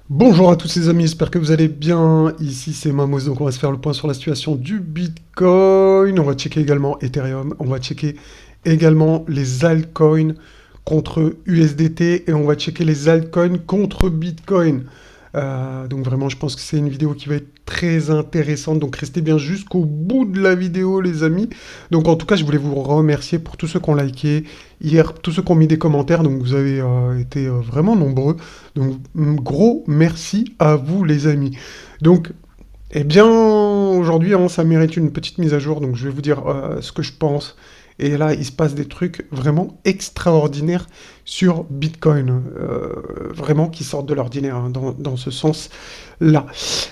Bonjour à tous les amis, j'espère que vous allez bien. Ici c'est Mamos, donc on va se faire le point sur la situation du Bitcoin. On va checker également Ethereum, on va checker également les altcoins contre USDT et on va checker les altcoins contre Bitcoin. Donc vraiment, je pense que c'est une vidéo qui va être très intéressante. Donc restez bien jusqu'au bout de la vidéo, les amis. Donc en tout cas, je voulais vous remercier pour tous ceux qui ont liké hier, tous ceux qui ont mis des commentaires. Donc vous avez été vraiment nombreux. Donc gros merci à vous, les amis. Donc eh bien, aujourd'hui, hein, ça mérite une petite mise à jour, donc je vais vous dire ce que je pense. Et là, il se passe des trucs vraiment extraordinaires sur Bitcoin, vraiment qui sortent de l'ordinaire hein, dans ce sens-là.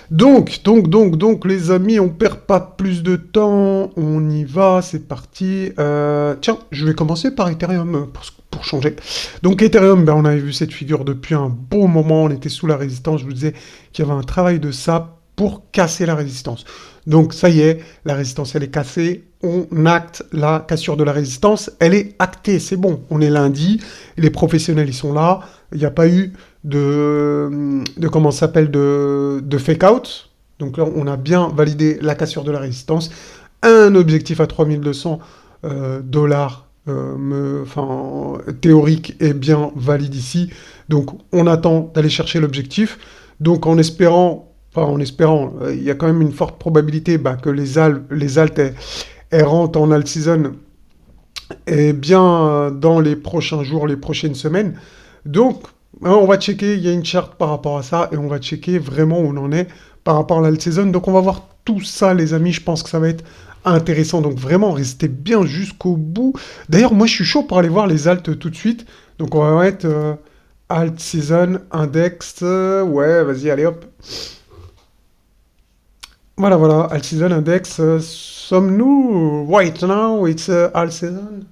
Donc, les amis, on perd pas plus de temps, on y va, c'est parti. Tiens, je vais commencer par Ethereum pour changer. Donc Ethereum, ben, on avait vu cette figure depuis un bon moment, on était sous la résistance, je vous disais qu'il y avait un travail de sap pour casser la résistance. Donc ça y est, la résistance elle est cassée, on acte la cassure de la résistance, elle est actée, c'est bon, on est lundi, les professionnels ils sont là, il n'y a pas eu de comment ça s'appelle, de fake out, donc là on a bien validé la cassure de la résistance, un objectif à 3200 dollars théorique est bien valide ici, donc on attend d'aller chercher l'objectif, donc en espérant, il y a quand même une forte probabilité bah, que les altes elles rentrent en alt season et bien dans les prochains jours, les prochaines semaines. Donc, hein, on va checker, il y a une charte par rapport à ça et on va checker vraiment où on en est par rapport à l'alt season. Donc, on va voir tout ça, les amis. Je pense que ça va être intéressant. Donc, vraiment, restez bien jusqu'au bout. D'ailleurs, moi, je suis chaud pour aller voir les altes tout de suite. Donc, on va mettre alt season, index. Ouais, vas-y, allez hop. Voilà, voilà, all season index. Sommes-nous right now? It's all season.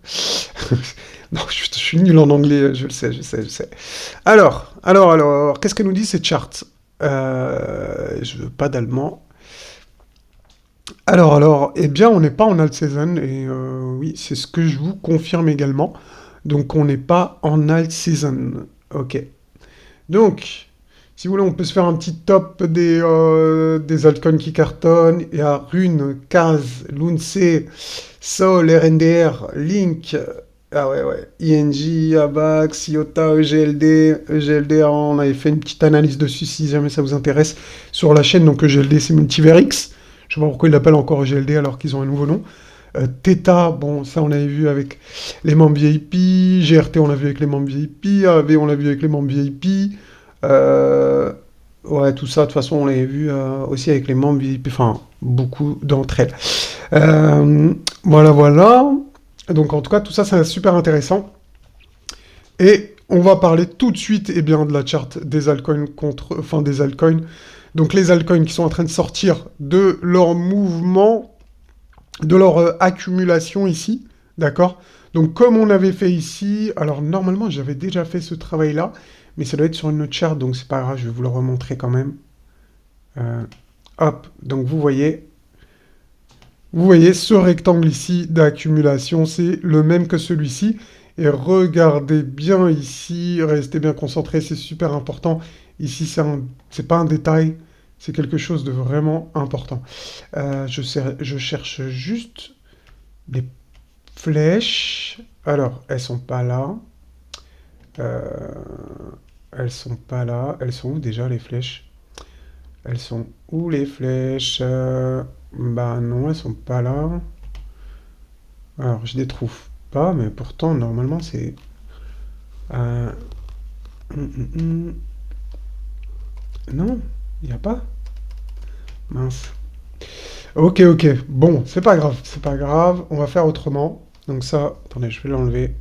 Non, je suis nul en anglais, je le sais, je sais. Alors, qu'est-ce que nous dit ces charts? Je veux pas d'allemand. Eh bien, on n'est pas en alt season, et oui, c'est ce que je vous confirme également. Donc, on n'est pas en alt season. Ok. Donc, si vous voulez, on peut se faire un petit top des altcoins qui cartonnent. Il y a Rune, Kaz, Lunce, Sol, RNDR, Link, ah ouais, ING, AVAX, IOTA, EGLD. EGLD, on avait fait une petite analyse dessus si jamais ça vous intéresse sur la chaîne. Donc EGLD, c'est Multiverix. Je sais pas pourquoi ils l'appellent encore EGLD alors qu'ils ont un nouveau nom. Theta, bon, ça on avait vu avec les membres VIP. GRT, on l'a vu avec les membres VIP. AV, on l'a vu avec les membres VIP. Euh, ouais, tout ça, de toute façon, on l'avait vu aussi avec les membres VIP, enfin, beaucoup d'entre elles. Voilà. Donc, en tout cas, tout ça, c'est super intéressant. Et on va parler tout de suite, eh bien, de la charte des altcoins des altcoins. Donc, les altcoins qui sont en train de sortir de leur mouvement, de leur accumulation ici, d'accord? Donc, comme on avait fait ici, alors normalement, j'avais déjà fait ce travail-là, mais ça doit être sur une autre charte, donc c'est pas grave, je vais vous le remontrer quand même. Euh, Hop, donc vous voyez ce rectangle ici d'accumulation, c'est le même que celui-ci. Et regardez bien ici, restez bien concentrés, c'est super important. Ici, c'est pas un détail, c'est quelque chose de vraiment important. Je cherche juste les flèches. Alors, elles sont pas là. Euh, elles sont pas là. Elles sont où déjà les flèches? Elles sont où les flèches? Bah non, elles sont pas là. Alors, je les trouve pas, mais pourtant, normalement, c'est... euh, hum, hum, hum. Non, il n'y a pas. Mince. Ok. Bon, c'est pas grave, c'est pas grave. On va faire autrement. Donc ça, attendez, je vais l'enlever.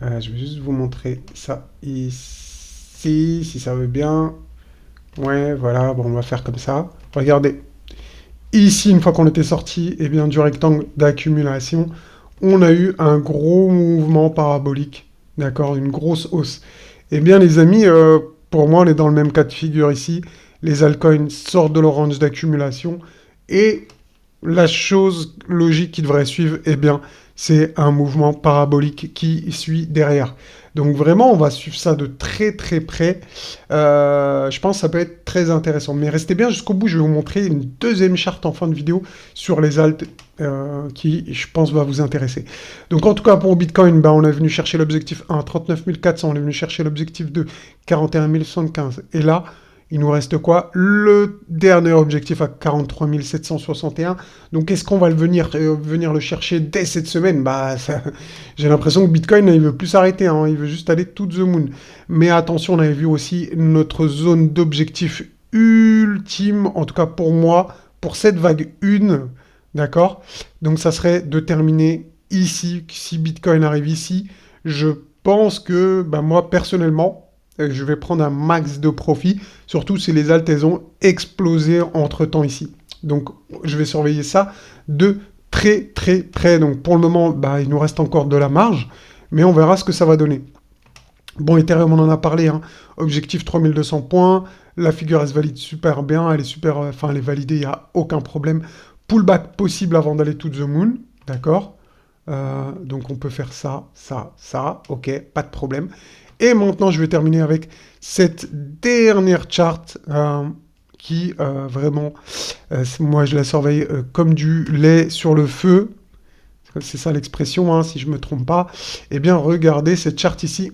Je vais juste vous montrer ça ici, si ça veut bien. Ouais, voilà, bon, on va faire comme ça. Regardez. Ici, une fois qu'on était sorti eh bien, du rectangle d'accumulation, on a eu un gros mouvement parabolique, d'accord, une grosse hausse. Eh bien, les amis, pour moi, on est dans le même cas de figure ici. Les altcoins sortent de leur range d'accumulation et la chose logique qui devrait suivre, eh bien, c'est un mouvement parabolique qui suit derrière. Donc vraiment, on va suivre ça de très très près. Je pense que ça peut être très intéressant. Mais restez bien jusqu'au bout, je vais vous montrer une deuxième charte en fin de vidéo sur les alts qui, je pense, va vous intéresser. Donc en tout cas, pour Bitcoin, ben, on est venu chercher l'objectif 1, 39 400, on est venu chercher l'objectif 2, 41 075. Et là, il nous reste quoi? Le dernier objectif à 43 761. Donc, est-ce qu'on va venir le chercher dès cette semaine? J'ai l'impression que Bitcoin, il veut plus s'arrêter. Hein, il veut juste aller to the moon. Mais attention, on avait vu aussi notre zone d'objectif ultime, en tout cas pour moi, pour cette vague 1. D'accord? Donc, ça serait de terminer ici. Si Bitcoin arrive ici, je pense que moi, personnellement, je vais prendre un max de profit, surtout si les alts, elles ont explosé entre-temps ici. Donc, je vais surveiller ça de très, très près. Donc, pour le moment, il nous reste encore de la marge, mais on verra ce que ça va donner. Bon, Ethereum, on en a parlé, hein. Objectif 3200 points. La figure, elle se valide super bien. Elle est super, elle est validée, il n'y a aucun problème. Pullback possible avant d'aller to the moon, d'accord? Donc, on peut faire ça, ok, pas de problème. Et maintenant, je vais terminer avec cette dernière charte qui, vraiment, moi, je la surveille comme du lait sur le feu. C'est ça l'expression, hein, si je ne me trompe pas. Eh bien, regardez cette charte ici.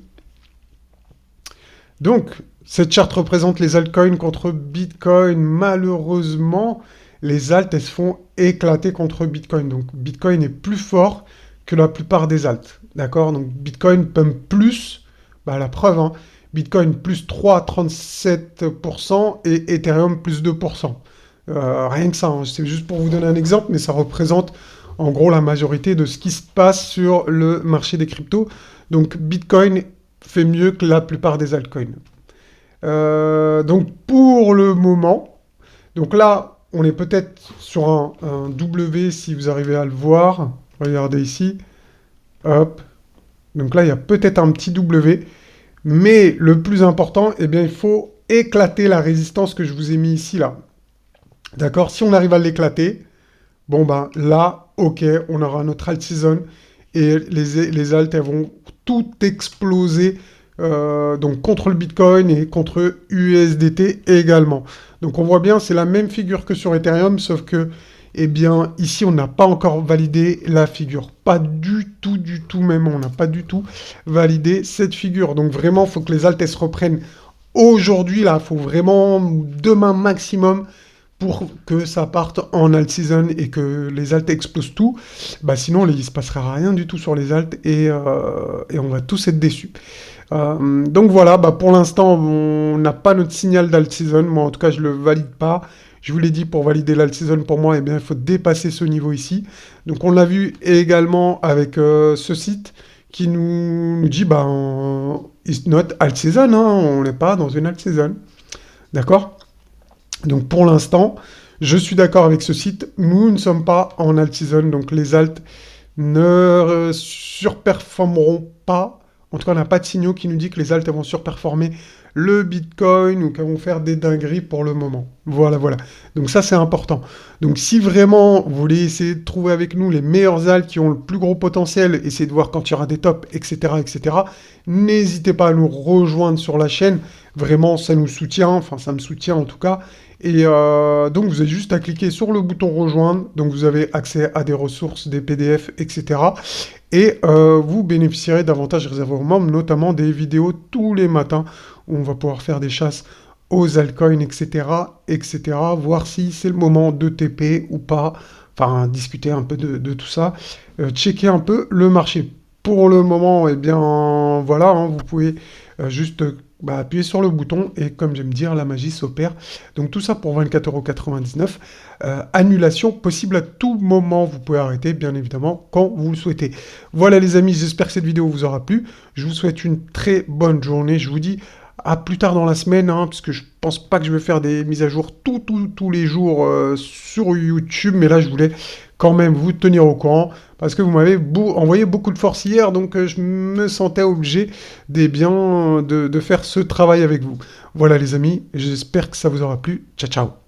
Donc, cette charte représente les altcoins contre Bitcoin. Malheureusement, les alts, elles se font éclater contre Bitcoin. Donc, Bitcoin est plus fort que la plupart des alts. D'accord? Donc, Bitcoin pump plus. La preuve, hein, Bitcoin plus 3,37% et Ethereum plus 2%. Rien que ça, hein, c'est juste pour vous donner un exemple, mais ça représente en gros la majorité de ce qui se passe sur le marché des cryptos. Donc Bitcoin fait mieux que la plupart des altcoins. Donc pour le moment, donc là, on est peut-être sur un W si vous arrivez à le voir. Regardez ici. Hop. Donc là, il y a peut-être un petit W. Mais le plus important, eh bien, il faut éclater la résistance que je vous ai mis ici, là. D'accord? Si on arrive à l'éclater, bon, là, ok, on aura notre alt season. Et les alts, elles vont tout exploser. Donc contre le Bitcoin et contre USDT également. Donc on voit bien, c'est la même figure que sur Ethereum, sauf que eh bien, ici, on n'a pas encore validé la figure. Pas du tout même. On n'a pas du tout validé cette figure. Donc vraiment, il faut que les alts se reprennent aujourd'hui. Là, il faut vraiment demain maximum pour que ça parte en alt season et que les alts explosent tout. Sinon, il ne se passera rien du tout sur les alts et on va tous être déçus. Donc voilà, pour l'instant, on n'a pas notre signal d'alt season. Moi, en tout cas, je ne le valide pas. Je vous l'ai dit, pour valider l'alt season, pour moi, eh bien, il faut dépasser ce niveau ici. Donc, on l'a vu également avec ce site qui nous dit, it's not alt season, hein, on n'est pas dans une alt season. D'accord? Donc, pour l'instant, je suis d'accord avec ce site. Nous ne sommes pas en alt season, donc les alts ne surperformeront pas. En tout cas, on n'a pas de signaux qui nous dit que les alts vont surperformer le Bitcoin ou qu'elles vont faire des dingueries pour le moment. Voilà. Donc ça, c'est important. Donc si vraiment vous voulez essayer de trouver avec nous les meilleurs alts qui ont le plus gros potentiel, essayer de voir quand il y aura des tops, etc., n'hésitez pas à nous rejoindre sur la chaîne. Vraiment, ça nous soutient, enfin ça me soutient en tout cas. Et donc vous avez juste à cliquer sur le bouton rejoindre. Donc vous avez accès à des ressources, des PDF, etc. Et vous bénéficierez d'avantages réservés aux membres, notamment des vidéos tous les matins où on va pouvoir faire des chasses aux altcoins, etc., voir si c'est le moment de TP ou pas, enfin, discuter un peu de tout ça, checker un peu le marché. Pour le moment, eh bien, voilà, hein, vous pouvez juste appuyer sur le bouton et, comme j'aime dire, la magie s'opère. Donc, tout ça pour 24,99 €. Annulation possible à tout moment. Vous pouvez arrêter, bien évidemment, quand vous le souhaitez. Voilà, les amis, j'espère que cette vidéo vous aura plu. Je vous souhaite une très bonne journée. Je vous dis à plus tard dans la semaine, hein, parce que je pense pas que je vais faire des mises à jour tous les jours sur YouTube, mais là je voulais quand même vous tenir au courant, parce que vous m'avez envoyé beaucoup de force hier, donc je me sentais obligé de faire ce travail avec vous. Voilà les amis, j'espère que ça vous aura plu. Ciao, ciao.